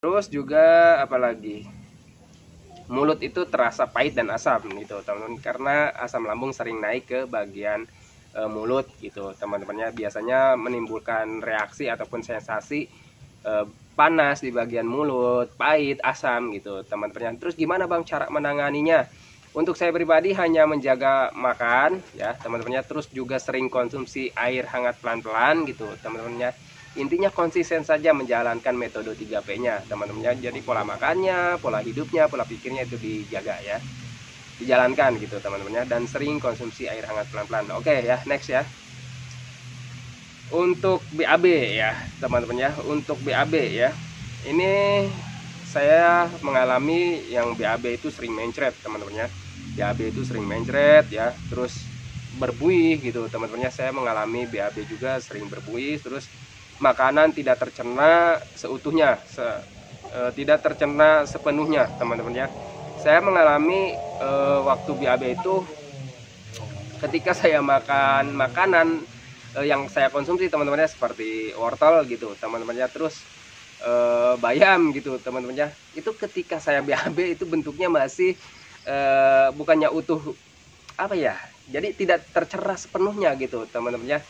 Terus juga apalagi, mulut itu terasa pahit dan asam gitu teman-teman, karena asam lambung sering naik ke bagian mulut gitu teman-temannya, biasanya menimbulkan reaksi ataupun sensasi panas di bagian mulut, pahit, asam gitu teman-teman. Terus gimana Bang cara menanganinya? Untuk saya pribadi hanya menjaga makan ya teman-temannya, terus juga sering konsumsi air hangat pelan-pelan gitu teman-temannya. Intinya konsisten saja menjalankan metode 3P-nya teman-temannya. Jadi pola makannya, pola hidupnya, pola pikirnya itu dijaga ya, dijalankan gitu teman-temannya, dan sering konsumsi air hangat pelan-pelan. Oke ya, next ya. Untuk BAB ya teman-teman ya, untuk BAB ya, ini saya mengalami yang BAB itu sering mencret teman-teman ya. BAB itu sering mencret ya, terus berbuih gitu teman-teman ya. Saya mengalami BAB juga sering berbuih, terus makanan tidak tercerna seutuhnya, tidak tercerna sepenuhnya teman-teman ya. Saya mengalami waktu BAB itu ketika saya makan makanan yang saya konsumsi teman-temannya, seperti wortel gitu teman-temannya, terus bayam gitu teman-temannya, itu ketika saya BAB itu bentuknya masih bukannya utuh, apa ya, jadi tidak tercerah sepenuhnya gitu teman-temannya.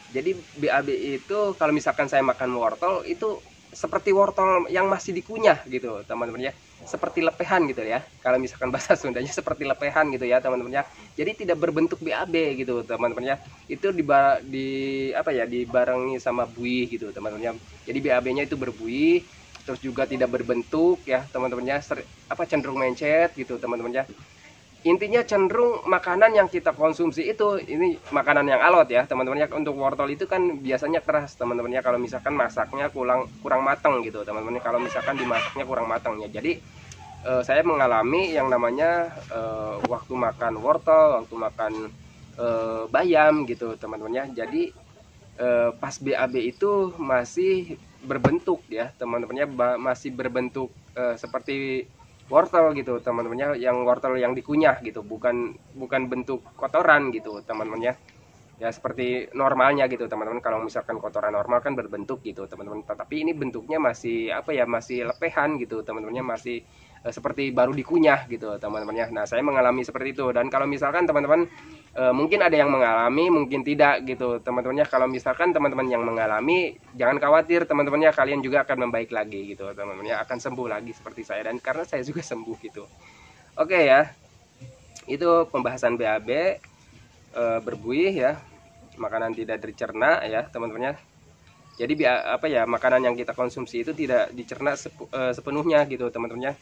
Jadi BAB itu kalau misalkan saya makan wortel itu seperti wortel yang masih dikunyah gitu teman-teman ya, seperti lepehan gitu ya, kalau misalkan bahasa Sundanya seperti lepehan gitu ya teman-teman ya. Jadi tidak berbentuk BAB gitu teman-teman ya, itu apa ya, dibarengi sama buih gitu teman-teman ya. Jadi BAB-nya itu berbuih, terus juga tidak berbentuk ya teman-teman ya, cenderung mencet gitu teman-teman ya. Intinya cenderung makanan yang kita konsumsi itu, ini makanan yang alot ya teman-teman ya. Untuk wortel itu kan biasanya keras teman-teman ya, kalau misalkan masaknya kurang matang gitu teman-teman ya, kalau misalkan dimasaknya kurang matang ya. Jadi saya mengalami yang namanya waktu makan wortel, waktu makan bayam gitu teman-teman ya. Jadi pas BAB itu masih berbentuk ya teman-teman ya, masih berbentuk seperti wortel gitu teman-teman, yang wortel yang dikunyah gitu, bukan bentuk kotoran gitu teman-teman ya. Ya seperti normalnya gitu teman-teman, kalau misalkan kotoran normal kan berbentuk gitu teman-teman, tapi ini bentuknya masih apa ya, masih lepehan gitu teman-temannya, masih seperti baru dikunyah gitu teman-temannya. Nah saya mengalami seperti itu, dan kalau misalkan teman-teman mungkin ada yang mengalami, mungkin tidak gitu teman-temannya. Kalau misalkan teman-teman yang mengalami, jangan khawatir teman-temannya, kalian juga akan membaik lagi gitu teman-temannya, akan sembuh lagi seperti saya, dan karena saya juga sembuh gitu. Oke ya, itu pembahasan BAB berbuih ya, makanan tidak dicerna ya teman-teman ya. Jadi apa ya, makanan yang kita konsumsi itu tidak dicerna sepenuhnya gitu teman-teman ya.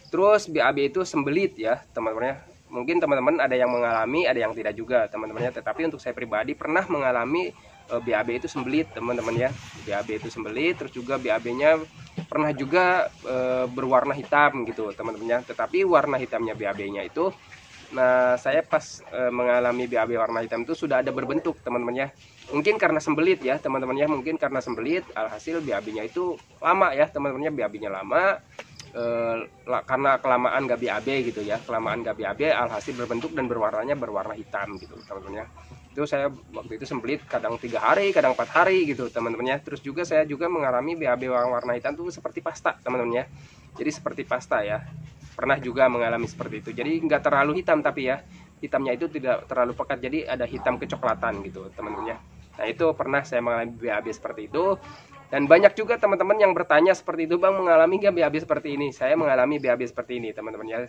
Terus BAB itu sembelit ya teman-teman ya. Mungkin teman-teman ada yang mengalami, ada yang tidak juga teman-teman ya. Tetapi untuk saya pribadi pernah mengalami BAB itu sembelit teman-teman ya. BAB itu sembelit, terus juga BAB-nya pernah juga berwarna hitam gitu teman-teman ya. Tetapi warna hitamnya BAB-nya itu, nah saya pas mengalami BAB warna hitam itu sudah ada berbentuk teman-teman ya. Mungkin karena sembelit ya teman-teman ya, mungkin karena sembelit, alhasil BAB-nya itu lama ya teman-teman ya, BAB-nya lama karena kelamaan gak BAB gitu ya, kelamaan gak BAB alhasil berbentuk dan berwarna hitam gitu teman-teman ya. Itu saya waktu itu sembelit kadang 3 hari, kadang 4 hari gitu teman-teman ya. Terus juga saya juga mengalami BAB warna hitam itu seperti pasta teman-teman ya, jadi seperti pasta ya, pernah juga mengalami seperti itu. Jadi nggak terlalu hitam, tapi ya hitamnya itu tidak terlalu pekat, jadi ada hitam kecoklatan gitu teman-teman ya. Nah itu pernah saya mengalami BAB seperti itu. Dan banyak juga teman-teman yang bertanya seperti itu, Bang mengalami nggak BAB seperti ini? Saya mengalami BAB seperti ini teman-teman ya.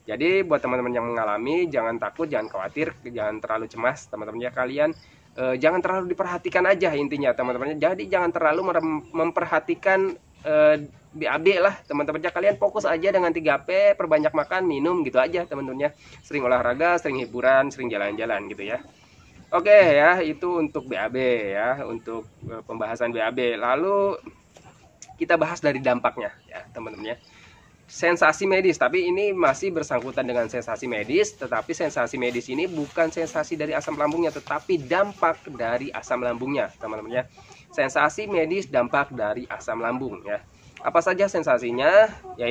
Jadi buat teman-teman yang mengalami, jangan takut, jangan khawatir, jangan terlalu cemas teman-teman ya. Kalian jangan terlalu diperhatikan aja intinya teman-teman. Jadi jangan terlalu memperhatikan BAB lah teman-teman ya. Kalian fokus aja dengan 3P, perbanyak makan, minum gitu aja teman-teman ya. Sering olahraga, sering hiburan, sering jalan-jalan gitu ya. Oke ya, itu untuk BAB ya, untuk pembahasan BAB. Lalu kita bahas dari dampaknya ya teman-teman ya. Sensasi medis, tapi ini masih bersangkutan dengan sensasi medis, tetapi sensasi medis ini bukan sensasi dari asam lambungnya, tetapi dampak dari asam lambungnya teman-teman ya. Sensasi medis dampak dari asam lambung ya. Apa saja sensasinya? Ya